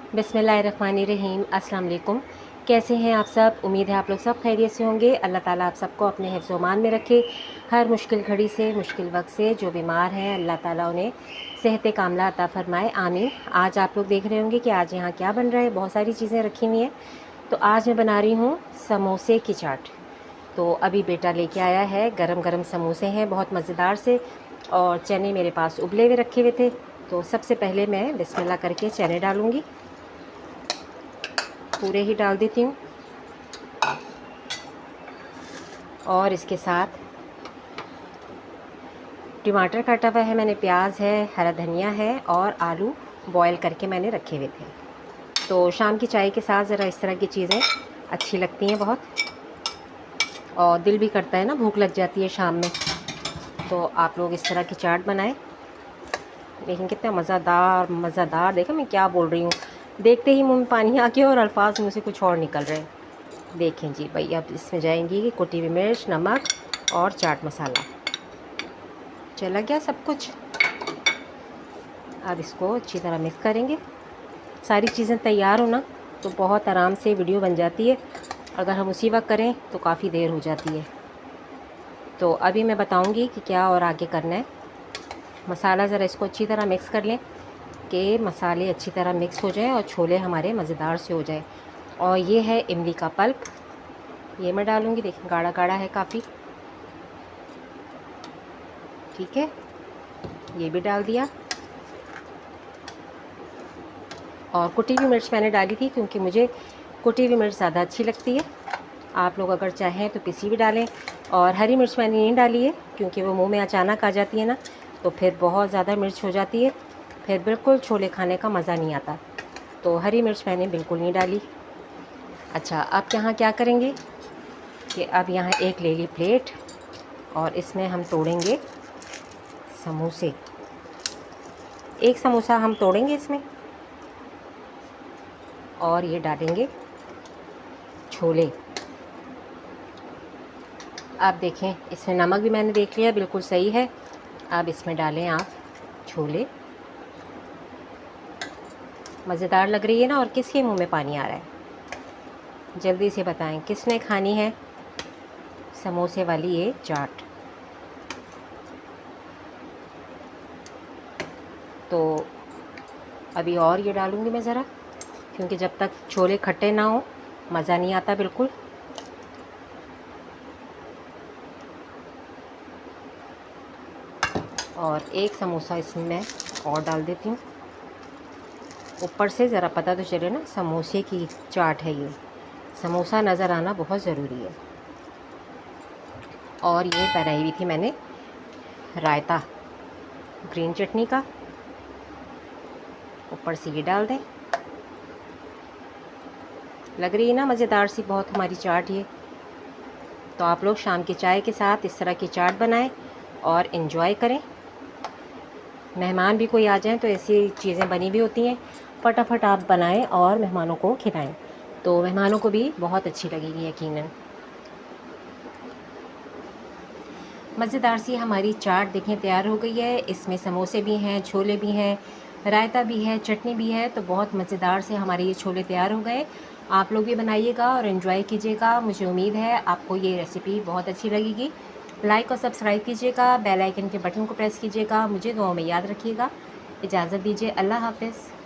बिस्मिल्लाहिर्रहमानिर्रहीम। अस्सलाम वालेकुम। कैसे हैं आप सब? उम्मीद है आप लोग सब खैरियत से होंगे। अल्लाह ताला आप सबको अपने हिफ्ज़ व-अमान में रखे। हर मुश्किल घड़ी से, मुश्किल वक्त से जो बीमार हैं अल्लाह ताला उन्हें सेहत कामला अता फ़रमाए, आमीन। आज आप लोग देख रहे होंगे कि आज यहाँ क्या बन रहा है। बहुत सारी चीज़ें रखी हुई हैं। तो आज मैं बना रही हूँ समोसे की चाट। तो अभी बेटा लेके आया है, गरम गरम समोसे हैं बहुत मज़ेदार से, और चने मेरे पास उबले हुए रखे हुए थे। तो सबसे पहले मैं बिस्मिल्लाह करके चने डालूँगी, पूरे ही डाल देती हूँ। और इसके साथ टमाटर काटा हुआ है मैंने, प्याज है, हरा धनिया है, और आलू बॉयल करके मैंने रखे हुए थे। तो शाम की चाय के साथ ज़रा इस तरह की चीज़ें अच्छी लगती हैं बहुत, और दिल भी करता है ना, भूख लग जाती है शाम में। तो आप लोग इस तरह की चाट बनाएं। लेकिन कितना मज़ेदार मज़ेदार, देखो मैं क्या बोल रही हूँ, देखते ही मुंह में पानी आ गया और अल्फाज मुँह से कुछ और निकल रहे हैं। देखें जी भाई, अब इसमें जाएंगी कुटी हुई मिर्च, नमक और चाट मसाला। चला गया सब कुछ। अब इसको अच्छी तरह मिक्स करेंगे। सारी चीज़ें तैयार हो ना तो बहुत आराम से वीडियो बन जाती है। अगर हम उसी वक्त करें तो काफ़ी देर हो जाती है। तो अभी मैं बताऊंगी कि क्या और आगे करना है। मसाला ज़रा इसको अच्छी तरह मिक्स कर लें कि मसाले अच्छी तरह मिक्स हो जाए और छोले हमारे मज़ेदार से हो जाए। और ये है इमली का पल्प, ये मैं डालूँगी। देखें गाढ़ा गाढ़ा है काफ़ी, ठीक है, ये भी डाल दिया। और कुटी हुई मिर्च मैंने डाली थी क्योंकि मुझे कुटी हुई मिर्च ज़्यादा अच्छी लगती है। आप लोग अगर चाहें तो पिसी भी डालें। और हरी मिर्च मैंने नहीं डाली है क्योंकि वो मुंह में अचानक आ जाती है ना, तो फिर बहुत ज़्यादा मिर्च हो जाती है, फिर बिल्कुल छोले खाने का मज़ा नहीं आता। तो हरी मिर्च मैंने बिल्कुल नहीं डाली। अच्छा, अब यहाँ क्या करेंगे कि अब यहाँ एक ले ली प्लेट, और इसमें हम तोड़ेंगे समोसे। एक समोसा हम तोड़ेंगे इसमें, और ये डालेंगे छोले। आप देखें इसमें नमक भी मैंने देख लिया, बिल्कुल सही है। अब इसमें डालें आप छोले। मज़ेदार लग रही है ना, और किसके मुंह में पानी आ रहा है? जल्दी से बताएं किसने खानी है समोसे वाली ये चाट। तो अभी और ये डालूँगी मैं ज़रा, क्योंकि जब तक छोले खट्टे ना हो मज़ा नहीं आता बिल्कुल। और एक समोसा इसमें मैं और डाल देती हूँ ऊपर से, ज़रा पता तो चले ना समोसे की चाट है ये। समोसा नज़र आना बहुत ज़रूरी है। और ये बनाई हुई थी मैंने रायता ग्रीन चटनी का, ऊपर से ये डाल दें। लग रही है ना मज़ेदार सी बहुत हमारी चाट ये। तो आप लोग शाम की चाय के साथ इस तरह की चाट बनाएं और इन्जॉय करें। मेहमान भी कोई आ जाएं तो ऐसी चीज़ें बनी भी होती हैं, फटाफट आप बनाएं और मेहमानों को खिलाएं, तो मेहमानों को भी बहुत अच्छी लगेगी यकीनन। मज़ेदार सी हमारी चाट देखें तैयार हो गई है। इसमें समोसे भी हैं, छोले भी हैं, रायता भी है, चटनी भी है। तो बहुत मज़ेदार से हमारे ये छोले तैयार हो गए। आप लोग भी बनाइएगा और इन्जॉय कीजिएगा। मुझे उम्मीद है आपको ये रेसिपी बहुत अच्छी लगेगी। लाइक और सब्सक्राइब कीजिएगा, बेल आइकन के बटन को प्रेस कीजिएगा। मुझे दुआओं में याद रखिएगा। इजाज़त दीजिए, अल्लाह हाफ़िज़।